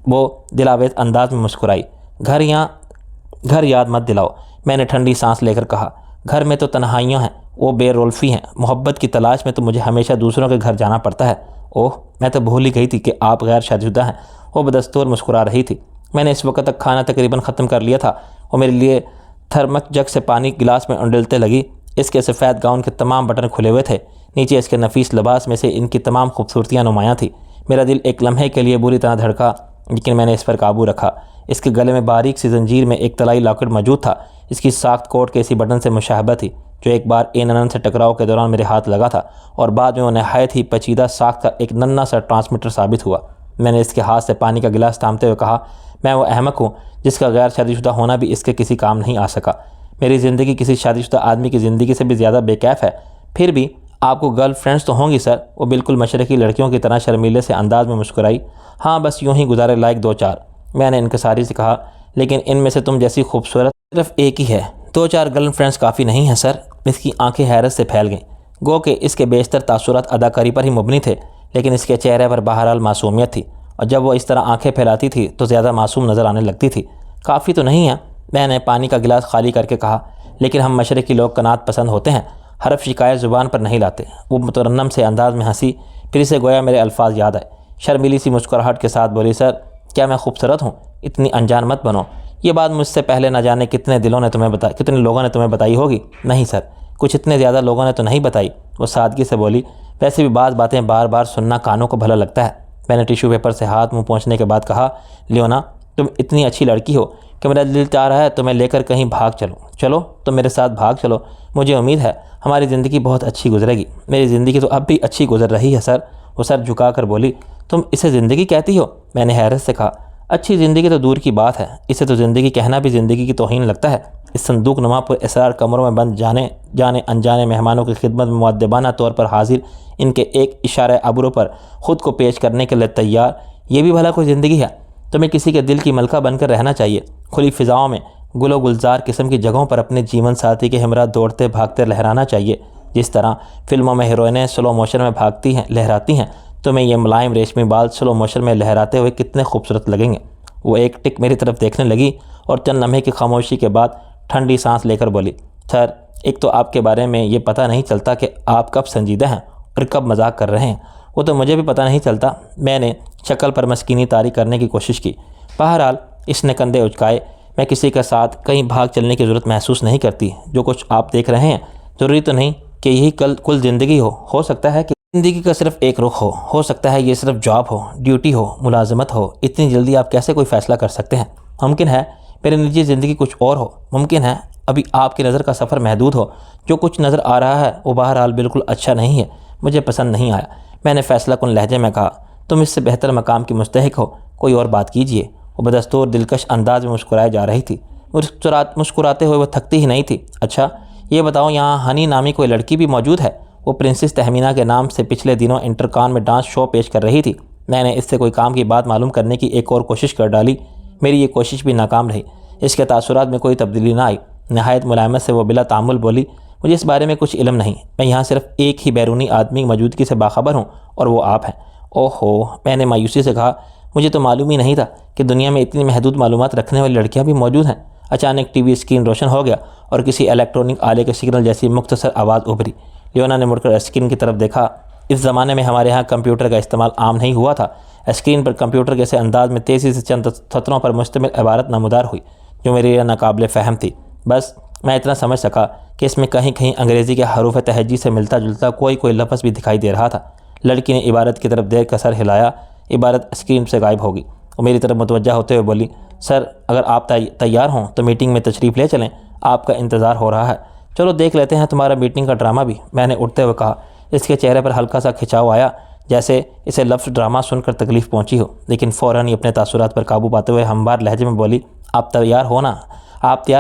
وہ دلاویز انداز میں مسکرائی۔ گھر یاد مت دلاؤ، میں نے ٹھنڈی سانس لے کر کہا۔ گھر میں تو تنہائیاں ہیں، وہ بے رولفی ہیں، محبت کی تلاش میں تو مجھے ہمیشہ دوسروں کے گھر جانا پڑتا ہے۔ اوہ، میں تو بھول ہی گئی تھی کہ آپ غیر شادی شدہ ہیں۔ وہ بدستور مسکرا رہی تھی۔ میں نے اس وقت تک کھانا تقریباً ختم کر لیا تھا۔ وہ میرے لیے تھرمک جگ سے پانی گلاس میں انڈلتے لگی۔ اس کے سفید گاؤن کے تمام بٹن کھلے ہوئے تھے، نیچے اس کے نفیس لباس میں سے ان کی تمام خوبصورتیاں نمایاں تھیں۔ میرا دل ایک لمحے کے لیے بری طرح دھڑکا، لیکن میں نے اس پر قابو رکھا۔ اس کے گلے میں باریک سی زنجیر میں ایک طلائی لاکٹ موجود تھا۔ اس کی ساخت کوٹ کے اسی بٹن سے مشابہ تھی جو ایک بار ننن سے ٹکراؤ کے دوران میرے ہاتھ لگا تھا اور بعد میں وہ نہایت ہی پیچیدہ ساخت کا ایک ننھا سا ٹرانسمیٹر ثابت ہوا۔ میں نے اس کے ہاتھ سے پانی کا گلاس تھامتے ہوئے کہا، میں وہ احمق ہوں جس کا غیر شادی شدہ ہونا بھی اس کے کسی کام نہیں آ سکا۔ میری زندگی کسی شادی شدہ آدمی کی زندگی سے بھی زیادہ بے کیف ہے۔ پھر بھی آپ کو گرل فرینڈز تو ہوں گی سر؟ وہ بالکل مشرقی لڑکیوں کی طرح شرمیلے سے انداز میں مسکرائی۔ ہاں، بس یوں ہی گزارے لائق 2-4۔ میں نے انکساری سے کہا، لیکن ان میں سے تم جیسی خوبصورت صرف ایک ہی ہے۔ 2-4 گرل فرینڈز کافی نہیں ہیں سر۔ اس کی آنکھیں حیرت سے پھیل گئیں، گو کہ اس کے بیشتر تاثرات اداکاری پر ہی مبنی تھے، لیکن اس کے چہرے پر بہرحال معصومیت تھی اور جب وہ اس طرح آنکھیں پھیلاتی تھی تو زیادہ معصوم نظر آنے لگتی تھی۔ کافی تو نہیں ہے، میں نے پانی کا گلاس خالی کر کے کہا، لیکن ہم مشرقی لوگ قناعت پسند ہوتے ہیں، حرف شکایت زبان پر نہیں لاتے۔ وہ مترنم سے انداز میں ہنسی، پھر اسے گویا میرے الفاظ یاد آئے۔ شرمیلی سی مسکراہٹ کے ساتھ بولی، سر کیا میں خوبصورت ہوں؟ اتنی انجان مت بنو، یہ بات مجھ سے پہلے نہ جانے کتنے لوگوں نے تمہیں بتائی ہوگی۔ نہیں سر، کچھ اتنے زیادہ لوگوں نے تو نہیں بتائی، وہ سادگی سے بولی۔ ویسے بھی بعض باتیں بار بار سننا کانوں کو بھلا لگتا ہے۔ میں نے ٹیشو پیپر سے ہاتھ منہ پونچھنے کے بعد کہا، لیونا تم اتنی اچھی لڑکی ہو کہ میرا دل چاہ رہا ہے تمہیں لے کر کہیں بھاگ چلوں۔ چلو تم میرے ساتھ بھاگ چلو، مجھے امید ہے ہماری زندگی بہت اچھی گزرے گی۔ میری زندگی تو اب بھی اچھی گزر رہی ہے سر، وہ سر جھکا کر بولی۔ تم اسے زندگی کہتی ہو؟ میں نے حیرت سے کہا، اچھی زندگی تو دور کی بات ہے، اسے تو زندگی کہنا بھی زندگی کی توہین لگتا ہے۔ اس صندوق نما پر اسرار کمروں میں بند جانے انجانے مہمانوں کی خدمت میں مؤدبانہ طور پر حاضر، ان کے ایک اشارہ ابرو پر خود کو پیش کرنے کے لیے تیار، یہ بھی بھلا کوئی زندگی ہے؟ تمہیں کسی کے دل کی ملکہ بن کر رہنا چاہیے، کھلی فضاؤں میں گل و گلزار قسم کی جگہوں پر اپنے جیون ساتھی کے ہمراہ دوڑتے بھاگتے لہرانا چاہیے، جس طرح فلموں میں ہیروئنیں سلو موشن میں بھاگتی ہیں لہراتی ہیں۔ تمہیں یہ ملائم ریشمی بال سلو موشن میں لہراتے ہوئے کتنے خوبصورت لگیں گے۔ وہ ایک ٹک میری طرف دیکھنے لگی اور چند لمحے کی خاموشی کے بعد ٹھنڈی سانس لے کر بولی، سر ایک تو آپ کے بارے میں یہ پتہ نہیں چلتا کہ آپ کب سنجیدہ ہیں اور کب مذاق کر رہے ہیں، وہ تو مجھے بھی پتہ نہیں چلتا۔ میں نے شکل پر مسکینی طاری کرنے کی کوشش کی۔ بہرحال اس نے کندھے اچکائے، میں کسی کے ساتھ کہیں بھاگ چلنے کی ضرورت محسوس نہیں کرتی۔ جو کچھ آپ دیکھ رہے ہیں ضروری تو نہیں کہ یہی کل زندگی ہو سکتا ہے کہ زندگی کا صرف ایک رخ ہو سکتا ہے یہ صرف جاب ہو، ڈیوٹی ہو، ملازمت ہو۔ اتنی جلدی آپ کیسے کوئی فیصلہ کر سکتے ہیں؟ ممکن ہے میری نجی زندگی کچھ اور ہو، ممکن ہے ابھی آپ کی نظر کا سفر محدود ہو۔ جو کچھ نظر آ رہا ہے وہ بہرحال بالکل اچھا نہیں ہے، مجھے پسند نہیں آیا۔ میں نے فیصلہ کن لہجے میں کہا، تم اس سے بہتر مقام کی مستحق ہو، کوئی اور بات کیجئے۔ وہ بدستور دلکش انداز میں مسکرائے جا رہی تھی، مسکراتے ہوئے وہ تھکتی ہی نہیں تھی۔ اچھا یہ بتاؤ یہاں ہنی نامی کوئی لڑکی بھی موجود ہے؟ وہ پرنسس تہمینہ کے نام سے پچھلے دنوں انٹرکان میں ڈانس شو پیش کر رہی تھی۔ میں نے اس سے کوئی کام کی بات معلوم کرنے کی ایک اور کوشش کر ڈالی، میری یہ کوشش بھی ناکام رہی۔ اس کے تاثرات میں کوئی تبدیلی نہ آئی۔ نہایت ملائمت سے وہ بلا تعامل بولی، مجھے اس بارے میں کچھ علم نہیں، میں یہاں صرف ایک ہی بیرونی آدمی کی موجودگی سے باخبر ہوں اور وہ آپ ہیں۔ اوہو، میں نے مایوسی سے کہا، مجھے تو معلوم ہی نہیں تھا کہ دنیا میں اتنی محدود معلومات رکھنے والی لڑکیاں بھی موجود ہیں۔ اچانک ٹی وی اسکرین روشن ہو گیا اور کسی الیکٹرانک آلے کے سگنل جیسی مختصر آواز ابھری۔ لیونا نے مڑ کر اسکرین کی طرف دیکھا۔ اس زمانے میں ہمارے ہاں کمپیوٹر کا استعمال عام نہیں ہوا تھا۔ اسکرین پر کمپیوٹر کے سے انداز میں تیزی سے چند سطروں پر مشتمل عبارت نمودار ہوئی جو میرے لیے ناقابل فہم تھی۔ بس میں اتنا سمجھ سکا کہ اس میں کہیں کہیں انگریزی کے حروف تہجی سے ملتا جلتا کوئی لفظ بھی دکھائی دے رہا تھا۔ لڑکی نے عبارت کی طرف دیر کا سر ہلایا، عبارت اسکرین سے غائب ہوگی۔ وہ میری طرف متوجہ ہوتے ہوئے بولی، سر اگر آپ تیار ہوں تو میٹنگ میں تشریف لے چلیں، آپ کا انتظار ہو رہا ہے۔ چلو دیکھ لیتے ہیں تمہارا میٹنگ کا ڈرامہ بھی، میں نے اٹھتے ہوئے کہا۔ اس کے چہرے پر ہلکا سا کھچاؤ آیا، جیسے اسے لفظ ڈرامہ سن کر تکلیف پہنچی ہو، لیکن فوراً ہی اپنے تاثرات پر قابو پاتے ہوئے ہموار لہجے میں بولی، آپ تیار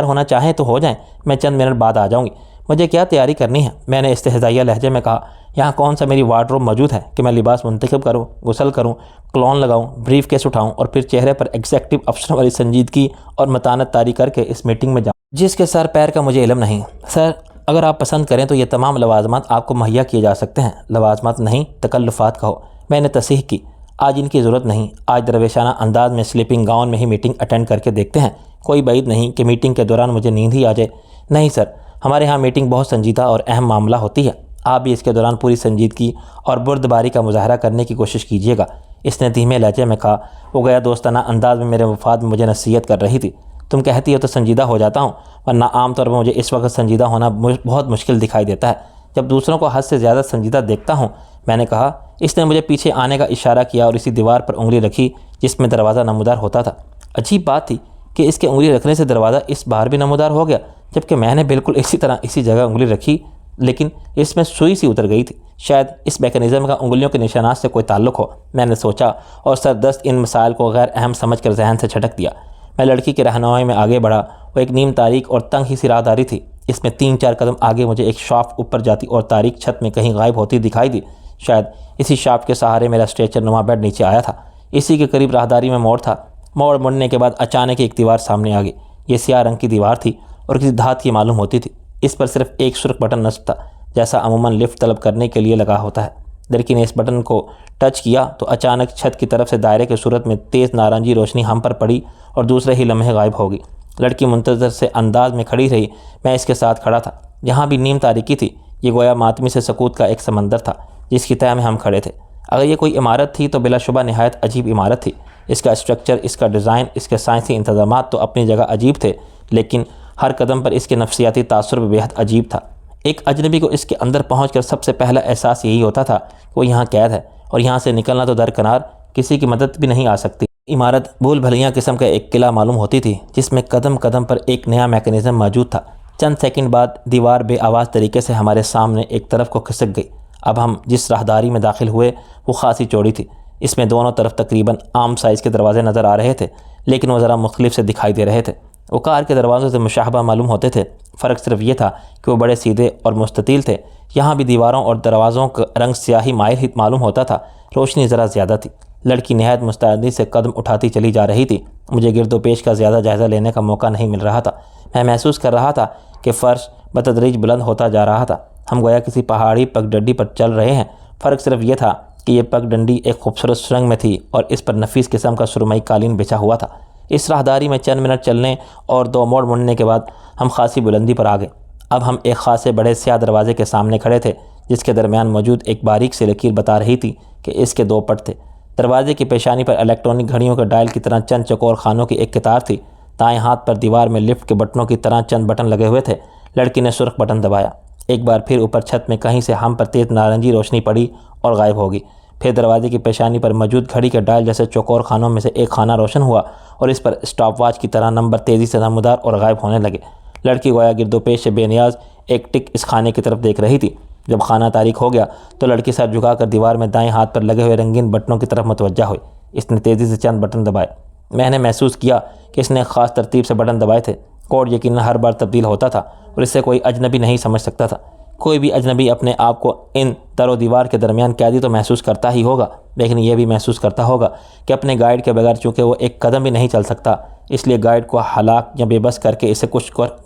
ہونا چاہیں تو ہو جائیں، میں چند منٹ بعد آ جاؤں گی۔ مجھے کیا تیاری کرنی ہے؟ میں نے استہزائیہ لہجے میں کہا، یہاں کون سا میری وارڈروب موجود ہے کہ میں لباس منتخب کروں، غسل کروں، کلون لگاؤں، بریف کیس اٹھاؤں اور پھر چہرے پر ایگزیکٹو افسروں والی سنجیدگی اور متانت طاری کر کے اس میٹنگ میں جاؤں جس کے سر پیر کا مجھے علم نہیں۔ سر اگر آپ پسند کریں تو یہ تمام لوازمات آپ کو مہیا کیے جا سکتے ہیں۔ لوازمات نہیں، تکلفات کہو، میں نے تصحیح کی۔ آج ان کی ضرورت نہیں، آج درویشانہ انداز میں سلیپنگ گاؤن میں ہی میٹنگ اٹینڈ کر کے دیکھتے ہیں، کوئی بعید نہیں کہ میٹنگ کے دوران مجھے نیند ہی آ جائے۔ نہیں سر، ہمارے ہاں میٹنگ بہت سنجیدہ اور اہم معاملہ ہوتی ہے، آپ بھی اس کے دوران پوری سنجیدگی اور بردباری کا مظاہرہ کرنے کی کوشش کیجیے گا، اس نے دھیمے لہجے میں کہا۔ وہ گیا دوستانہ انداز میں میرے مفاد میں مجھے نصیحت کر رہی تھی۔ تم کہتی ہو تو سنجیدہ ہو جاتا ہوں، ورنہ عام طور پر مجھے اس وقت سنجیدہ ہونا بہت مشکل دکھائی دیتا ہے جب دوسروں کو حد سے زیادہ سنجیدہ دیکھتا ہوں، میں نے کہا۔ اس نے مجھے پیچھے آنے کا اشارہ کیا اور اسی دیوار پر انگلی رکھی جس میں دروازہ نمودار ہوتا تھا۔ عجیب بات تھی کہ اس کے انگلی رکھنے سے دروازہ اس بار بھی نمودار ہو گیا، جبکہ میں نے بالکل اسی طرح اسی جگہ انگلی رکھی، لیکن اس میں سوئی سی اتر گئی تھی۔ شاید اس میکانزم کا انگلیوں کے نشانات سے کوئی تعلق ہو، میں نے سوچا اور سردست ان مسائل کو غیر اہم سمجھ کر ذہن سے چھٹک دیا۔ میں لڑکی کی رہنمائی میں آگے بڑھا، وہ ایک نیم تاریک اور تنگ ہی سی راہداری تھی۔ اس میں 3-4 قدم آگے مجھے ایک شافٹ اوپر جاتی اور تاریک چھت میں کہیں غائب ہوتی دکھائی دی۔ شاید اسی شافٹ کے سہارے میرا اسٹریچر نما بیڈ نیچے آیا تھا۔ اسی کے قریب راہداری میں موڑ تھا۔ مڑنے کے بعد اچانک ایک دیوار سامنے آ گئی۔ یہ سیاہ رنگ کی دیوار تھی اور کسی دھات کی معلوم ہوتی تھی۔ اس پر صرف ایک سرخ بٹن نصب تھا، جیسا عموماً لفٹ طلب کرنے کے لیے لگا ہوتا ہے۔ لڑکی نے اس بٹن کو ٹچ کیا تو اچانک چھت کی طرف سے دائرے کی صورت میں تیز نارنجی روشنی ہم پر پڑی اور دوسرے ہی لمحے غائب ہو گئی۔ لڑکی منتظر سے انداز میں کھڑی رہی، میں اس کے ساتھ کھڑا تھا۔ یہاں بھی نیم تاریکی تھی، یہ گویا ماتمی سے سکوت کا ایک سمندر تھا جس کی تہہ میں ہم کھڑے تھے۔ اگر یہ کوئی عمارت تھی تو بلا شبہ نہایت عجیب عمارت تھی۔ اس کا اسٹرکچر، اس کا ڈیزائن، اس کے سائنسی انتظامات تو اپنی جگہ عجیب تھے، لیکن ہر قدم پر اس کے نفسیاتی تاثر بھی بےحد عجیب تھا۔ ایک اجنبی کو اس کے اندر پہنچ کر سب سے پہلا احساس یہی ہوتا تھا کہ وہ یہاں قید ہے اور یہاں سے نکلنا تو درکنار، کسی کی مدد بھی نہیں آ سکتی۔ عمارت بھول بھلیااں قسم کا ایک قلعہ معلوم ہوتی تھی جس میں قدم قدم پر ایک نیا میکانزم موجود تھا۔ چند سیکنڈ بعد دیوار بے آواز طریقے سے ہمارے سامنے ایک طرف کو کھسک گئی۔ اب ہم جس راہداری میں داخل ہوئے وہ خاصی چوڑی تھی۔ اس میں دونوں طرف تقریباً عام سائز کے دروازے نظر آ رہے تھے، لیکن وہ ذرا مختلف سے دکھائی دے رہے تھے۔ وہ کار کے دروازوں سے مشابہ معلوم ہوتے تھے، فرق صرف یہ تھا کہ وہ بڑے سیدھے اور مستطیل تھے۔ یہاں بھی دیواروں اور دروازوں کا رنگ سیاہی مائل ہی معلوم ہوتا تھا، روشنی ذرا زیادہ تھی۔ لڑکی نہایت مستعدی سے قدم اٹھاتی چلی جا رہی تھی۔ مجھے گرد و پیش کا زیادہ جائزہ لینے کا موقع نہیں مل رہا تھا۔ میں محسوس کر رہا تھا کہ فرش بتدریج بلند ہوتا جا رہا تھا۔ ہم گویا کسی پہاڑی پگڈنڈی پر چل رہے ہیں۔ فرق صرف یہ تھا کہ یہ پگڈنڈی ایک خوبصورت سرنگ میں تھی اور اس پر نفیس قسم کا سرمئی قالین بچھا ہوا تھا۔ اس راہداری میں چند منٹ چلنے اور 2 موڑ مڑنے کے بعد ہم خاصی بلندی پر آ گئے۔ اب ہم ایک خاصے بڑے سیاہ دروازے کے سامنے کھڑے تھے جس کے درمیان موجود ایک باریک سی لکیر بتا رہی تھی کہ اس کے 2 پٹ تھے۔ دروازے کی پیشانی پر الیکٹرانک گھڑیوں کے ڈائل کی طرح چند چوکور خانوں کی ایک قطار تھی۔ دائیں ہاتھ پر دیوار میں لفٹ کے بٹنوں کی طرح چند بٹن لگے ہوئے تھے۔ لڑکی نے سرخ بٹن دبایا۔ ایک بار پھر اوپر چھت میں کہیں سے ہم پر تیز نارنجی روشنی پڑی اور غائب ہو گئی۔ پھر دروازے کی پیشانی پر موجود گھڑی کے ڈائل جیسے چوکور خانوں میں سے ایک خانہ روشن ہوا اور اس پر اسٹاپ واچ کی طرح نمبر تیزی سے نمودار اور غائب ہونے لگے۔ لڑکی گویا گرد و پیش سے بے نیاز ایک ٹک اس خانے کی طرف دیکھ رہی تھی۔ جب خانہ تاریک ہو گیا تو لڑکی سر جھکا کر دیوار میں دائیں ہاتھ پر لگے ہوئے رنگین بٹنوں کی طرف متوجہ ہوئی۔ اس نے تیزی سے چند بٹن دبائے۔ میں نے محسوس کیا کہ اس نے خاص ترتیب سے بٹن دبائے تھے۔ کوڈ یقیناً ہر بار تبدیل ہوتا تھا اور اسے کوئی اجنبی نہیں سمجھ سکتا تھا۔ کوئی بھی اجنبی اپنے آپ کو ان در و دیوار کے درمیان قیدی تو محسوس کرتا ہی ہوگا، لیکن یہ بھی محسوس کرتا ہوگا کہ اپنے گائیڈ کے بغیر چونکہ وہ ایک قدم بھی نہیں چل سکتا، اس لیے گائیڈ کو ہلاک یا بے بس کر کے اسے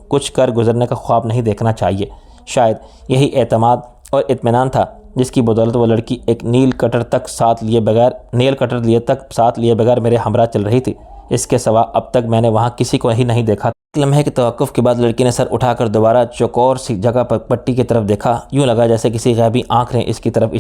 کچھ کر گزرنے کا خواب نہیں دیکھنا چاہیے۔ شاید یہی اعتماد اور اطمینان تھا جس کی بدولت وہ لڑکی ایک نیل کٹر تک ساتھ لیے بغیر میرے ہمراہ چل رہی تھی۔ اس کے سوا اب تک میں نے وہاں کسی کو ہی نہیں دیکھا۔ ایک لمحے کے توقف کے بعد لڑکی نے سر اٹھا کر دوبارہ چوکور سی جگہ پر پٹی کی طرف دیکھا۔ یوں لگا جیسے کسی غیبی آنکھ نے اس کی طرف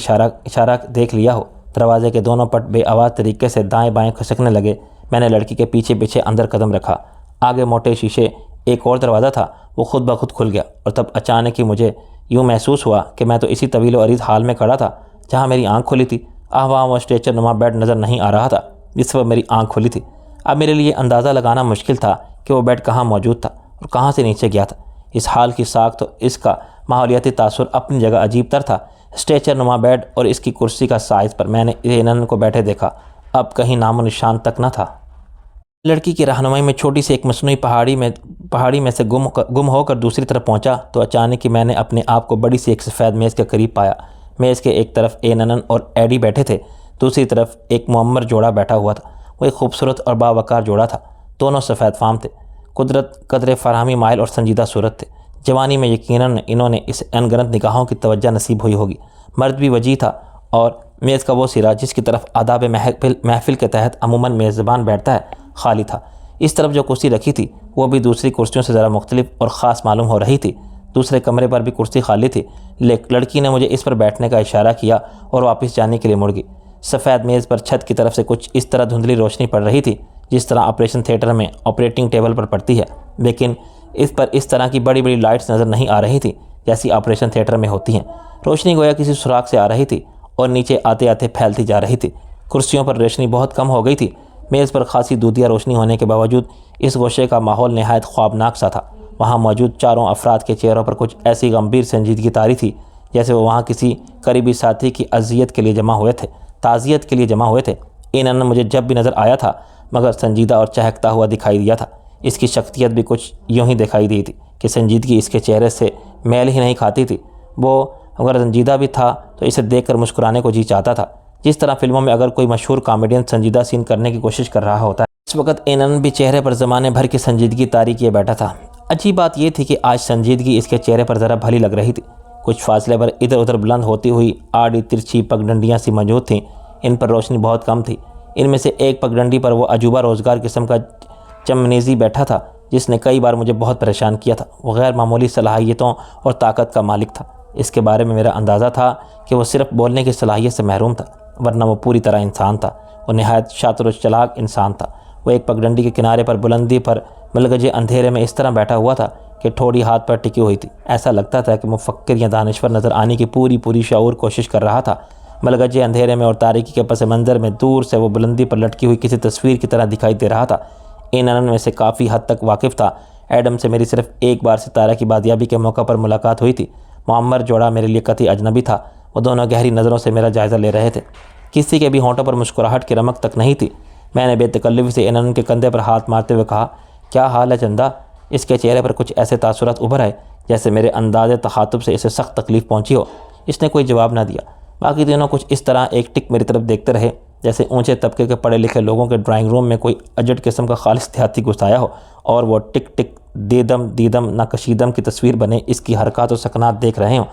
اشارہ دیکھ لیا ہو۔ دروازے کے دونوں پٹ بے آواز طریقے سے دائیں بائیں کھسکنے لگے۔ میں نے لڑکی کے پیچھے پیچھے اندر قدم رکھا۔ آگے موٹے شیشے ایک اور دروازہ تھا، وہ خود بخود کھل گیا اور تب اچانک ہی مجھے یوں محسوس ہوا کہ میں تو اسی طویل و عریض حال میں کھڑا تھا جہاں میری آنکھ کھلی تھی۔ وہاں وہ اسٹریچر نما بیڈ نظر نہیں آ رہا تھا جس پر میری آنکھ کھلی تھی۔ اب میرے لیے اندازہ لگانا مشکل تھا کہ وہ بیڈ کہاں موجود تھا اور کہاں سے نیچے گیا تھا۔ اس حال کی ساخت اور اس کا ماحولیاتی تاثر اپنی جگہ عجیب تر تھا۔ اسٹریچر نما بیڈ اور اس کی کرسی کا سائز پر میں نے اینن کو بیٹھے دیکھا، اب کہیں نام و نشان تک نہ تھا۔ لڑکی کی رہنمائی میں چھوٹی سی ایک مصنوعی پہاڑی میں سے گم ہو کر دوسری طرف پہنچا تو اچانک ہی میں نے اپنے آپ کو بڑی سی ایک سفید میز کے قریب پایا۔ میز کے ایک طرف اینن اور ایڈی بیٹھے تھے، دوسری طرف ایک معمر جوڑا بیٹھا ہوا تھا۔ وہ ایک خوبصورت اور باوقار جوڑا تھا، دونوں سفید فام تھے، قدرت قدر فراہمی مائل اور سنجیدہ صورت تھے۔ جوانی میں یقیناً انہوں نے اس ان گنت نگاہوں کی توجہ نصیب ہوئی ہوگی۔ مرد بھی وجیح تھا اور میز کا وہ سرا جس کی طرف آداب محفل کے تحت عموماً میزبان بیٹھتا ہے خالی تھا۔ اس طرف جو کرسی رکھی تھی وہ بھی دوسری کرسیوں سے ذرا مختلف اور خاص معلوم ہو رہی تھی۔ دوسرے کمرے پر بھی کرسی خالی تھی۔ لڑکی نے مجھے اس پر بیٹھنے کا اشارہ کیا اور واپس جانے کے لیے مڑ گئی۔ سفید میز پر چھت کی طرف سے کچھ اس طرح دھندلی روشنی پڑ رہی تھی جس طرح آپریشن تھیٹر میں آپریٹنگ ٹیبل پر پڑتی ہے، لیکن اس پر اس طرح کی بڑی بڑی لائٹس نظر نہیں آ رہی تھی جیسی آپریشن تھیٹر میں ہوتی ہیں۔ روشنی گویا کسی سوراخ سے آ رہی تھی اور نیچے آتے آتے پھیلتی جا رہی تھی۔ کرسیوں پر روشنی بہت کم ہو گئی تھی۔ میز پر خاصی دودھیا روشنی ہونے کے باوجود اس گوشے کا ماحول نہایت خوابناک سا تھا۔ وہاں موجود چاروں افراد کے چہروں پر کچھ ایسی گمبھیر سنجیدگی طاری تھی جیسے وہ وہاں کسی قریبی ساتھی کی تعزیت کے لیے جمع ہوئے تھے۔ اینن مجھے جب بھی نظر آیا تھا مگر سنجیدہ اور چہکتا ہوا دکھائی دیا تھا۔ اس کی شخصیت بھی کچھ یوں ہی دکھائی دی تھی کہ سنجیدگی اس کے چہرے سے میل ہی نہیں کھاتی تھی۔ وہ اگر سنجیدہ بھی تھا تو اسے دیکھ کر مسکرانے کو جی چاہتا تھا، جس طرح فلموں میں اگر کوئی مشہور کامیڈین سنجیدہ سین کرنے کی کوشش کر رہا ہوتا ہے۔ اس وقت اینن بھی چہرے پر زمانے بھر کی سنجیدگی طاری کیے بیٹھا تھا۔ عجیب بات یہ تھی کہ آج سنجیدگی اس کے چہرے پر ذرا بھلی لگ رہی تھی۔ کچھ فاصلے پر ادھر ادھر بلند ہوتی ہوئی آڑی ترچھی پگڈنڈیاں سی موجود تھیں۔ ان پر روشنی بہت کم تھی۔ ان میں سے ایک پگڈنڈی پر وہ عجوبہ روزگار قسم کا چمنیزی بیٹھا تھا جس نے کئی بار مجھے بہت پریشان کیا تھا۔ وہ غیر معمولی صلاحیتوں اور طاقت کا مالک تھا۔ اس کے بارے میں میرا اندازہ تھا کہ وہ صرف بولنے کی صلاحیت سے محروم تھا، ورنہ وہ پوری طرح انسان تھا۔ وہ نہایت شاطر و چلاک انسان تھا۔ وہ ایک پگڈنڈی کے کنارے پر بلندی پر ملگجے اندھیرے میں اس طرح بیٹھا ہوا تھا کہ ٹھوڑی ہاتھ پر ٹکی ہوئی تھی۔ ایسا لگتا تھا کہ مفکر یا دانشور نظر آنے کی پوری شعور کوشش کر رہا تھا۔ ملگجے اندھیرے میں اور تاریکی کے پس منظر میں دور سے وہ بلندی پر لٹکی ہوئی کسی تصویر کی طرح دکھائی دے رہا تھا۔ ان میں سے کافی حد تک واقف تھا۔ ایڈم سے میری صرف ایک بار ستارہ کی بازیابی کے موقع پر ملاقات ہوئی تھی۔ معمر جوڑا میرے لیے قطعی اجنبی تھا۔ وہ دونوں گہری نظروں سے میرا جائزہ لے رہے تھے۔ کسی کے بھی ہونٹوں پر مسکراہٹ کی رمق تک نہیں تھی۔ میں نے بے تکلفی سے ان کے کندھے پر ہاتھ مارتے ہوئے کہا، کیا حال ہے چندا؟ اس کے چہرے پر کچھ ایسے تاثرات ابھر آئے جیسے میرے انداز تخاطب سے اسے سخت تکلیف پہنچی ہو۔ اس نے کوئی جواب نہ دیا۔ باقی دونوں کچھ اس طرح ایک ٹک میری طرف دیکھتے رہے جیسے اونچے طبقے کے پڑھے لکھے لوگوں کے ڈرائنگ روم میں کوئی اجڑ قسم کا خالص دیہاتی گھس آیا ہو اور وہ ٹک ٹک دیدم نہ کشیدم کی تصویر بنے اس کی حرکات و سکنات دیکھ رہے ہوں۔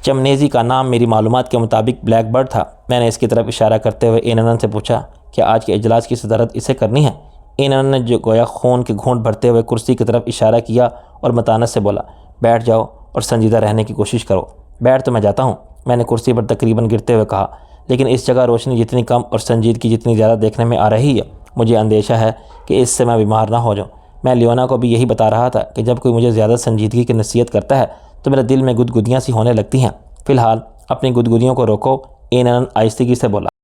چمنیزی کا نام میری معلومات کے مطابق بلیک برڈ تھا۔ میں نے اس کی طرف اشارہ کرتے ہوئے ان سے پوچھا، کیا آج کے اجلاس کی صدارت اسے کرنی ہے؟ ان نے جو گویا خون کے گھونٹ بھرتے ہوئے کرسی کی طرف اشارہ کیا اور متانت سے بولا، بیٹھ جاؤ اور سنجیدہ رہنے کی کوشش کرو۔ بیٹھ تو میں جاتا ہوں، میں نے کرسی پر تقریباً گرتے ہوئے کہا، لیکن اس جگہ روشنی جتنی کم اور سنجیدگی جتنی زیادہ دیکھنے میں آ رہی ہے، مجھے اندیشہ ہے کہ اس سے میں بیمار نہ ہو جاؤں۔ میں لیونا کو بھی یہی بتا رہا تھا کہ جب کوئی مجھے زیادہ سنجیدگی کی نصیحت کرتا ہے تو میرے دل میں گدگدیاں سی ہونے لگتی ہیں۔ فی الحال اپنی گدگدیوں کو روکو، آہستگی سے بولا۔